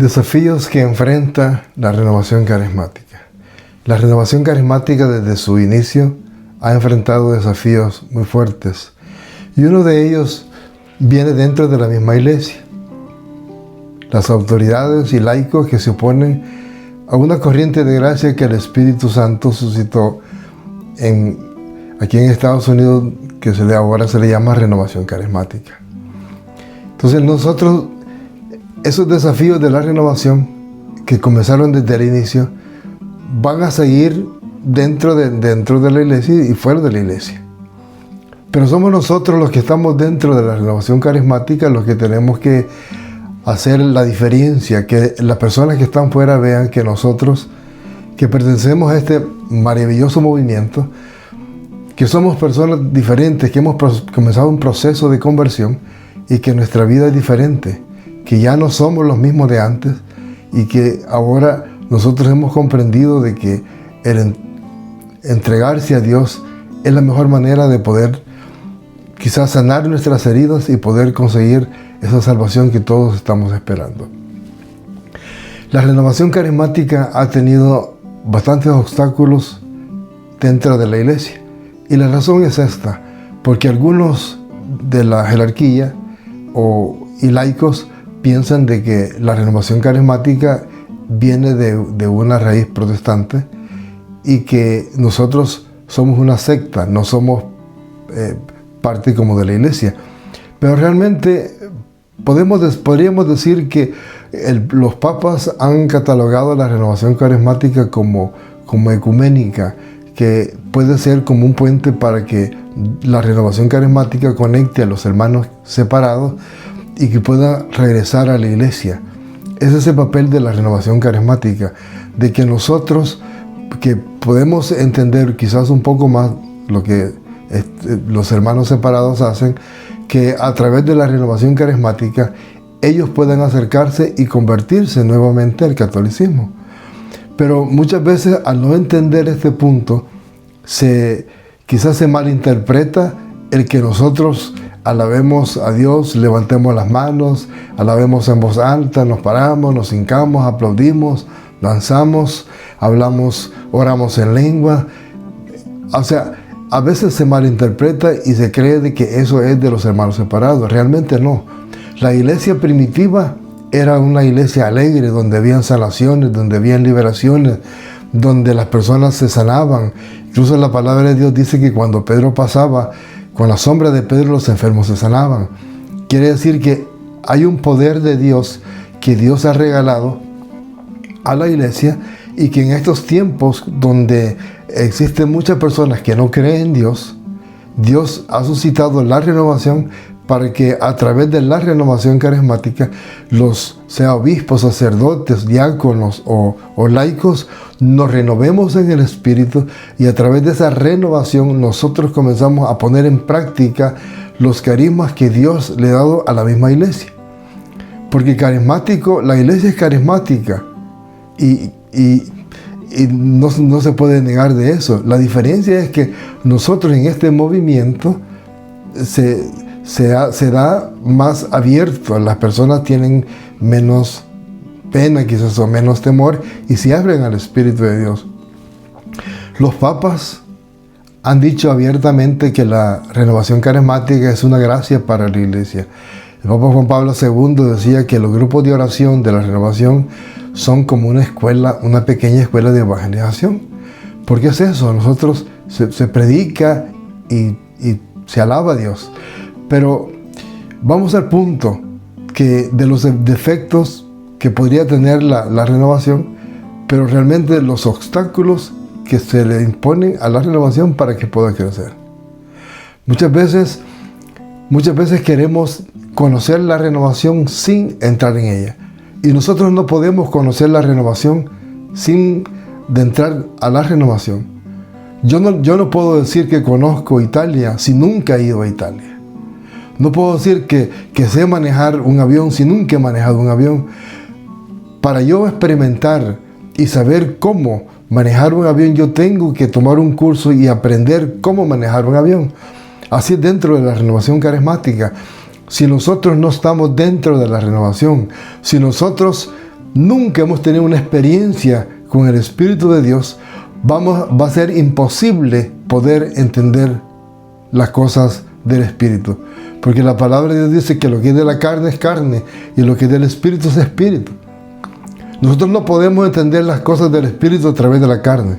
Desafíos que enfrenta la renovación carismática. La renovación carismática desde su inicio ha enfrentado desafíos muy fuertes y uno de ellos viene dentro de la misma iglesia. Las autoridades y laicos que se oponen a una corriente de gracia que el Espíritu Santo suscitó aquí en Estados Unidos, que ahora se le llama renovación carismática. Entonces nosotros, esos desafíos de la renovación que comenzaron desde el inicio, van a seguir dentro de la iglesia y fuera de la iglesia. Pero somos nosotros los que estamos dentro de la renovación carismática los que tenemos que hacer la diferencia, que las personas que están fuera vean que nosotros, que pertenecemos a este maravilloso movimiento, que somos personas diferentes, que hemos comenzado un proceso de conversión y que nuestra vida es diferente, que ya no somos los mismos de antes y que ahora nosotros hemos comprendido de que el entregarse a Dios es la mejor manera de poder quizás sanar nuestras heridas y poder conseguir esa salvación que todos estamos esperando. La renovación carismática ha tenido bastantes obstáculos dentro de la iglesia y la razón es esta, porque algunos de la jerarquía y laicos piensan de que la renovación carismática viene de una raíz protestante y que nosotros somos una secta, no somos parte como de la iglesia. Pero realmente podríamos decir que los papas han catalogado la renovación carismática como ecuménica, que puede ser como un puente para que la renovación carismática conecte a los hermanos separados y que pueda regresar a la iglesia. Ese es el papel de la renovación carismática, de que nosotros, que podemos entender quizás un poco más lo que los hermanos separados hacen, que a través de la renovación carismática ellos puedan acercarse y convertirse nuevamente al catolicismo. Pero muchas veces al no entender este punto, quizás se malinterpreta el que nosotros alabemos a Dios, levantemos las manos, alabemos en voz alta, nos paramos, nos hincamos, aplaudimos, danzamos, hablamos, oramos en lengua. O sea, a veces se malinterpreta y se cree de que eso es de los hermanos separados. Realmente no. La iglesia primitiva era una iglesia alegre, donde habían sanaciones, donde habían liberaciones, donde las personas se sanaban. Incluso la palabra de Dios dice que cuando Pedro pasaba, con la sombra de Pedro los enfermos se sanaban. Quiere decir que hay un poder de Dios que Dios ha regalado a la iglesia y que en estos tiempos donde existen muchas personas que no creen en Dios, Dios ha suscitado la renovación para que a través de la renovación carismática sea obispos, sacerdotes, diáconos o laicos, nos renovemos en el espíritu y a través de esa renovación nosotros comenzamos a poner en práctica los carismas que Dios le ha dado a la misma iglesia. Porque la iglesia es carismática y no se puede negar de eso. La diferencia es que nosotros en este movimiento se da más abierto, las personas tienen menos pena quizás o menos temor y se abren al Espíritu de Dios. Los papas han dicho abiertamente que la renovación carismática es una gracia para la iglesia. El Papa Juan Pablo II decía que los grupos de oración de la renovación son como una pequeña escuela de evangelización. ¿Por qué es eso? Nosotros se predica y se alaba a Dios. Pero vamos al punto de los defectos que podría tener la renovación, pero realmente los obstáculos que se le imponen a la renovación para que pueda crecer. Muchas veces queremos conocer la renovación sin entrar en ella. Y nosotros no podemos conocer la renovación sin entrar a la renovación. Yo no puedo decir que conozco Italia si nunca he ido a Italia. No puedo decir que sé manejar un avión si nunca he manejado un avión. Para yo experimentar y saber cómo manejar un avión, yo tengo que tomar un curso y aprender cómo manejar un avión. Así es dentro de la renovación carismática. Si nosotros no estamos dentro de la renovación, si nosotros nunca hemos tenido una experiencia con el Espíritu de Dios, va a ser imposible poder entender las cosas del Espíritu. Porque la palabra de Dios dice que lo que es de la carne es carne y lo que es del Espíritu es Espíritu. Nosotros no podemos entender las cosas del Espíritu a través de la carne.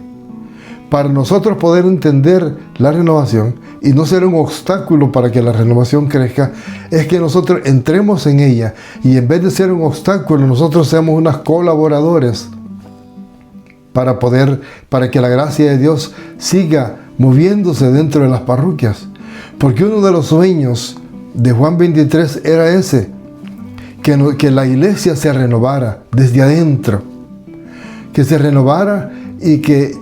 Para nosotros poder entender la renovación y no ser un obstáculo para que la renovación crezca, es que nosotros entremos en ella y en vez de ser un obstáculo, nosotros seamos unos colaboradores para que la gracia de Dios siga moviéndose dentro de las parroquias. Porque uno de los sueños de Juan 23 era ese, que la iglesia se renovara desde adentro, que se renovara y que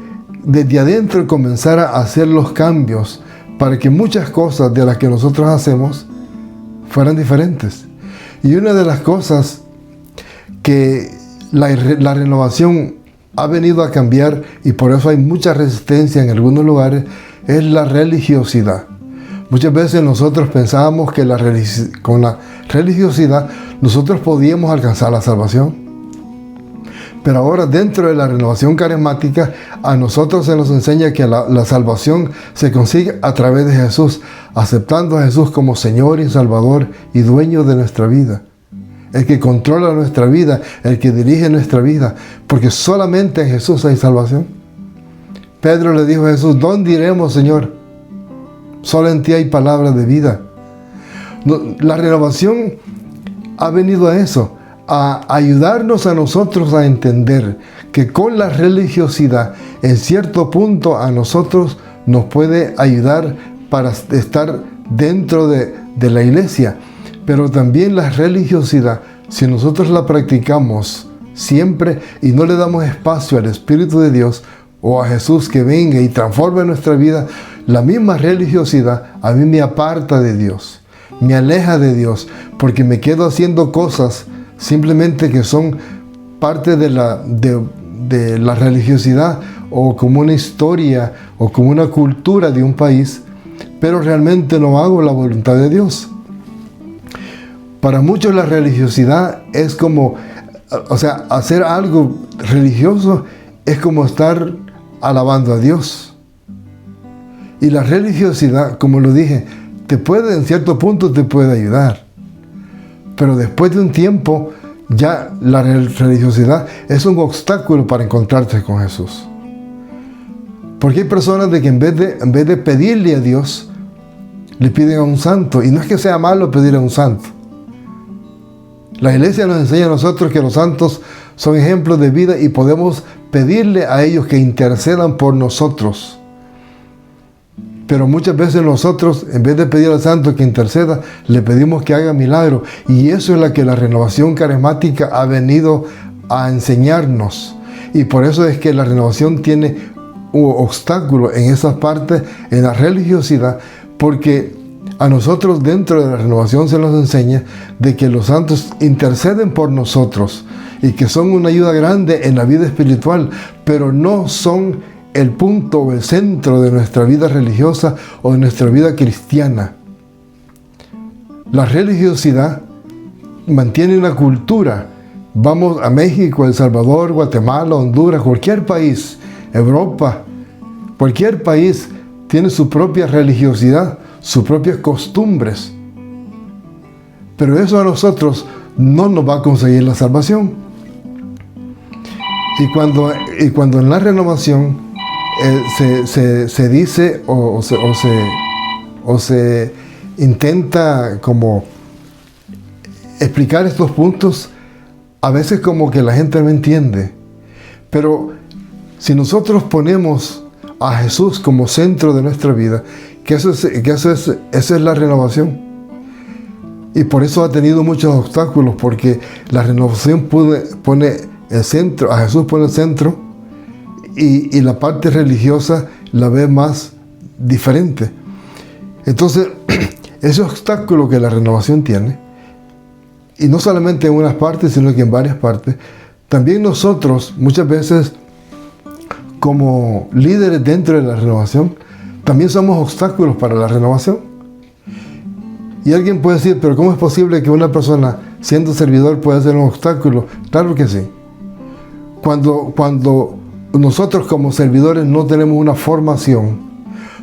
desde adentro comenzara a hacer los cambios para que muchas cosas de las que nosotros hacemos fueran diferentes. Y una de las cosas que la renovación ha venido a cambiar, y por eso hay mucha resistencia en algunos lugares, es la religiosidad. Muchas veces nosotros pensábamos que con la religiosidad nosotros podíamos alcanzar la salvación. Pero ahora, dentro de la renovación carismática, a nosotros se nos enseña que la salvación se consigue a través de Jesús, aceptando a Jesús como Señor y Salvador y dueño de nuestra vida. El que controla nuestra vida, el que dirige nuestra vida, porque solamente en Jesús hay salvación. Pedro le dijo a Jesús: ¿dónde iremos, Señor? Solo en ti hay palabras de vida. La renovación ha venido a eso, a ayudarnos a nosotros a entender que con la religiosidad, en cierto punto, a nosotros nos puede ayudar para estar dentro de la iglesia. Pero también la religiosidad, si nosotros la practicamos siempre y no le damos espacio al Espíritu de Dios o a Jesús que venga y transforme nuestra vida, la misma religiosidad a mí me aparta de Dios, me aleja de Dios, porque me quedo haciendo cosas simplemente que son parte de la religiosidad, o como una historia o como una cultura de un país, pero realmente no hago la voluntad de Dios. Para muchos la religiosidad es como, hacer algo religioso es como estar alabando a Dios. Y la religiosidad, como lo dije, en cierto punto te puede ayudar. Pero después de un tiempo, ya la religiosidad es un obstáculo para encontrarte con Jesús. Porque hay personas de que en vez de pedirle a Dios, le piden a un santo. Y no es que sea malo pedirle a un santo. La iglesia nos enseña a nosotros que los santos son ejemplos de vida y podemos pedirle a ellos que intercedan por nosotros. Pero muchas veces nosotros, en vez de pedir al santo que interceda, le pedimos que haga milagros. Y eso es lo que la renovación carismática ha venido a enseñarnos. Y por eso es que la renovación tiene un obstáculo en esas partes, en la religiosidad, porque a nosotros dentro de la renovación se nos enseña de que los santos interceden por nosotros y que son una ayuda grande en la vida espiritual, pero no son el punto o el centro de nuestra vida religiosa o de nuestra vida cristiana. La religiosidad mantiene una cultura. Vamos a México, El Salvador, Guatemala, Honduras, cualquier país, Europa, cualquier país tiene su propia religiosidad, sus propias costumbres. Pero eso a nosotros no nos va a conseguir la salvación. Y cuando en la renovación se dice o se intenta como explicar estos puntos, a veces como que la gente no entiende. Pero si nosotros ponemos a Jesús como centro de nuestra vida, esa es la renovación. Y por eso ha tenido muchos obstáculos, porque la renovación pone el centro, a Jesús pone el centro, y la parte religiosa la ve más diferente. Entonces, ese obstáculo que la renovación tiene, y no solamente en unas partes, sino que en varias partes, también nosotros muchas veces, como líderes dentro de la renovación, también somos obstáculos para la renovación. Y alguien puede decir: pero ¿cómo es posible que una persona, siendo servidor, pueda ser un obstáculo? Claro que sí. cuando nosotros como servidores no tenemos una formación,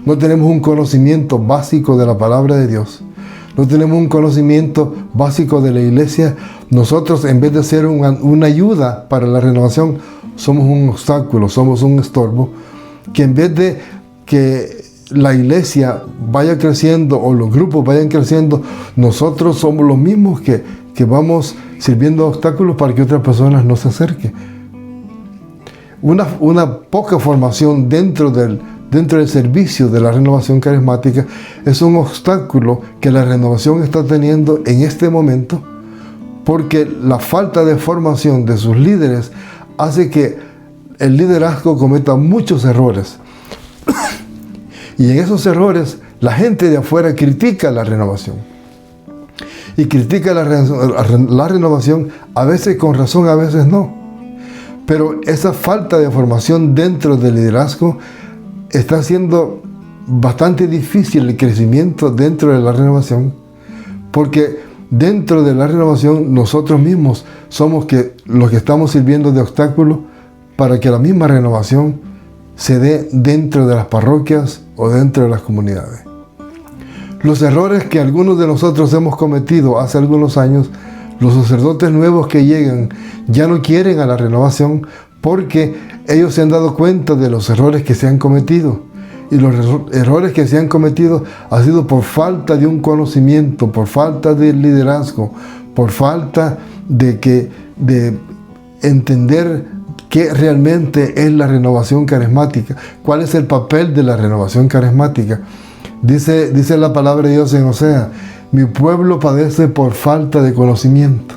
no tenemos un conocimiento básico de la palabra de Dios, no tenemos un conocimiento básico de la iglesia, nosotros en vez de ser una ayuda para la renovación, somos un obstáculo, somos un estorbo, que en vez de que la iglesia vaya creciendo o los grupos vayan creciendo, nosotros somos los mismos que vamos sirviendo obstáculos para que otras personas no se acerquen. Una poca formación dentro del servicio de la renovación carismática es un obstáculo que la renovación está teniendo en este momento, porque la falta de formación de sus líderes hace que el liderazgo cometa muchos errores. Y en esos errores la gente de afuera critica la renovación. Y critica la renovación a veces con razón, a veces no. Pero esa falta de formación dentro del liderazgo está haciendo bastante difícil el crecimiento dentro de la renovación, porque dentro de la renovación nosotros mismos somos los que estamos sirviendo de obstáculo para que la misma renovación se dé dentro de las parroquias o dentro de las comunidades. Los errores que algunos de nosotros hemos cometido hace algunos años, los sacerdotes nuevos que llegan ya no quieren a la renovación porque ellos se han dado cuenta de los errores que se han cometido. Y los errores que se han cometido ha sido por falta de un conocimiento, por falta de liderazgo, por falta de entender qué realmente es la renovación carismática, cuál es el papel de la renovación carismática. Dice la palabra de Dios en Osea: mi pueblo padece por falta de conocimiento.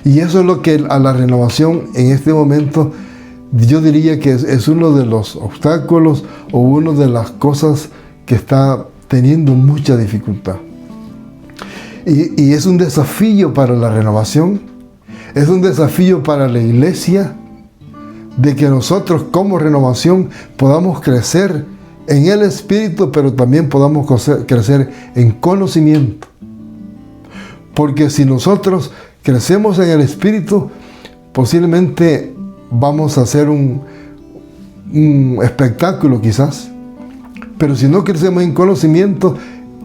Y eso es lo que a la renovación en este momento yo diría que es uno de los obstáculos o una de las cosas que está teniendo mucha dificultad. Y es un desafío para la renovación, es un desafío para la iglesia, de que nosotros como renovación podamos crecer en el Espíritu, pero también podamos crecer en conocimiento. Porque si nosotros crecemos en el Espíritu, posiblemente vamos a hacer un espectáculo quizás, pero si no crecemos en conocimiento,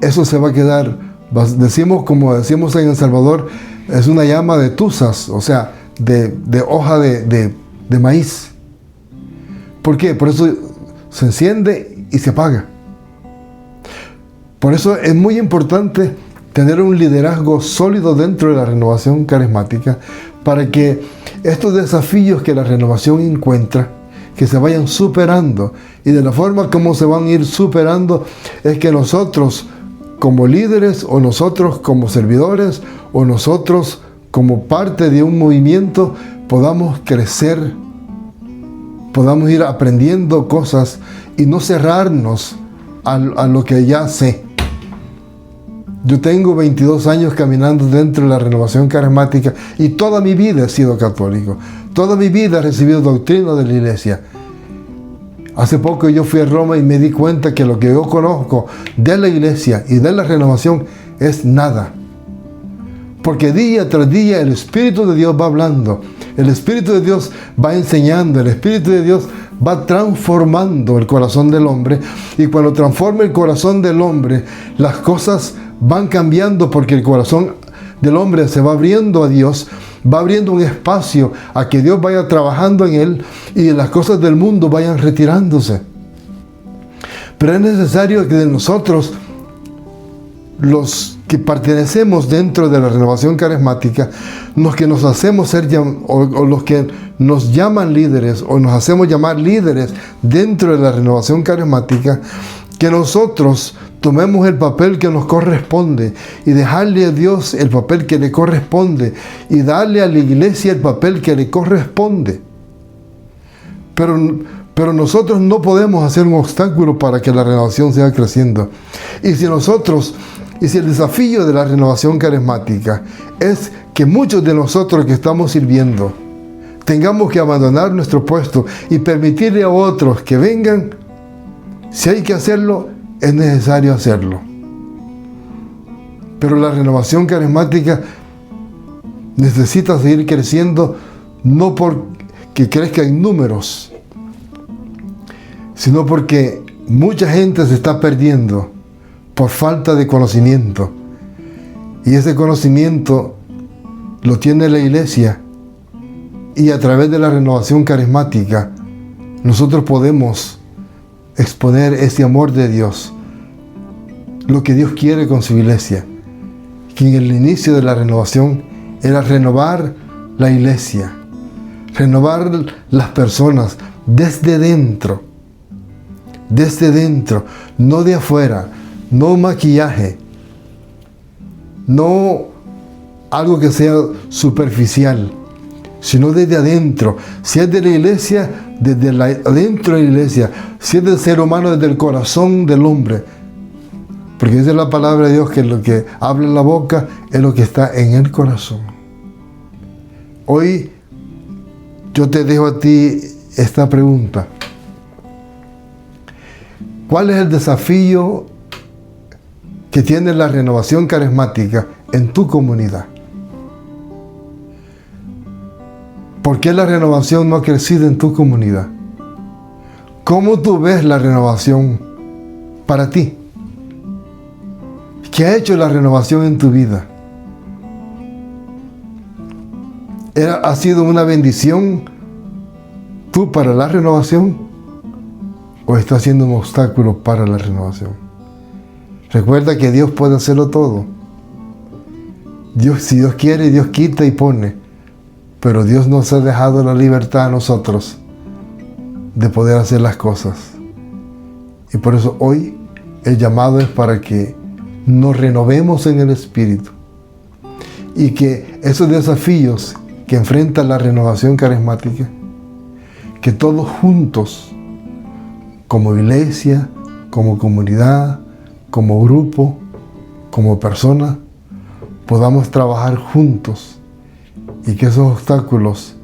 eso se va a quedar, como decimos en El Salvador, es una llama de tuzas, o sea, de hoja de maíz. ¿Por qué? Por eso se enciende y se apaga. Por eso es muy importante tener un liderazgo sólido dentro de la renovación carismática, para que estos desafíos que la renovación encuentra, que se vayan superando. Y de la forma como se van a ir superando es que nosotros como líderes, o nosotros como servidores, o nosotros como parte de un movimiento, podamos crecer, podamos ir aprendiendo cosas y no cerrarnos a lo que ya sé. Yo tengo 22 años caminando dentro de la renovación carismática y toda mi vida he sido católico. Toda mi vida he recibido doctrina de la iglesia. Hace poco yo fui a Roma y me di cuenta que lo que yo conozco de la iglesia y de la renovación es nada. Porque día tras día el Espíritu de Dios va hablando. El Espíritu de Dios va enseñando. El Espíritu de Dios va transformando el corazón del hombre. Y cuando transforma el corazón del hombre, las cosas van cambiando, porque el corazón del hombre se va abriendo a Dios, va abriendo un espacio a que Dios vaya trabajando en él y las cosas del mundo vayan retirándose. Pero es necesario que de nosotros, los que pertenecemos dentro de la renovación carismática, los que nos hacemos ser o los que nos llaman líderes o nos hacemos llamar líderes dentro de la renovación carismática, que nosotros tomemos el papel que nos corresponde y dejarle a Dios el papel que le corresponde y darle a la iglesia el papel que le corresponde. Pero nosotros no podemos hacer un obstáculo para que la renovación siga creciendo. Y si el desafío de la renovación carismática es que muchos de nosotros que estamos sirviendo tengamos que abandonar nuestro puesto y permitirle a otros que vengan, si hay que hacerlo, es necesario hacerlo. Pero la renovación carismática necesita seguir creciendo, no por que crezca en números, sino porque mucha gente se está perdiendo por falta de conocimiento. Y ese conocimiento lo tiene la iglesia, y a través de la renovación carismática nosotros podemos exponer ese amor de Dios, lo que Dios quiere con su iglesia, que en el inicio de la renovación era renovar la iglesia, renovar las personas desde dentro, no de afuera, no maquillaje, no algo que sea superficial, sino desde adentro. Si es de la iglesia, desde adentro de la iglesia. Si es del ser humano, desde el corazón del hombre. Porque dice la palabra de Dios que lo que habla en la boca es lo que está en el corazón. Hoy yo te dejo a ti esta pregunta. ¿Cuál es el desafío que tiene la renovación carismática en tu comunidad? ¿Por qué la renovación no ha crecido en tu comunidad? ¿Cómo tú ves la renovación para ti? ¿Qué ha hecho la renovación en tu vida? ¿Ha sido una bendición tú para la renovación? ¿O está siendo un obstáculo para la renovación? Recuerda que Dios puede hacerlo todo. Si Dios quiere, Dios quita y pone. Pero Dios nos ha dejado la libertad a nosotros de poder hacer las cosas. Y por eso hoy el llamado es para que nos renovemos en el Espíritu. Y que esos desafíos que enfrenta la renovación carismática, que todos juntos, como iglesia, como comunidad, como grupo, como persona, podamos trabajar juntos. Y que esos obstáculos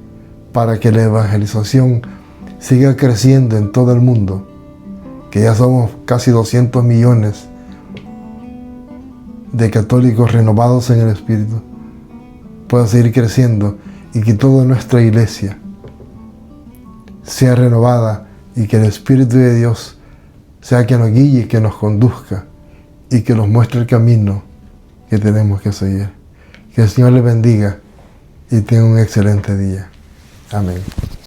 para que la evangelización siga creciendo en todo el mundo, que ya somos casi 200 millones de católicos renovados en el Espíritu, pueda seguir creciendo y que toda nuestra iglesia sea renovada y que el Espíritu de Dios sea quien nos guíe, que nos conduzca y que nos muestre el camino que tenemos que seguir. Que el Señor les bendiga y tenga un excelente día. Amén.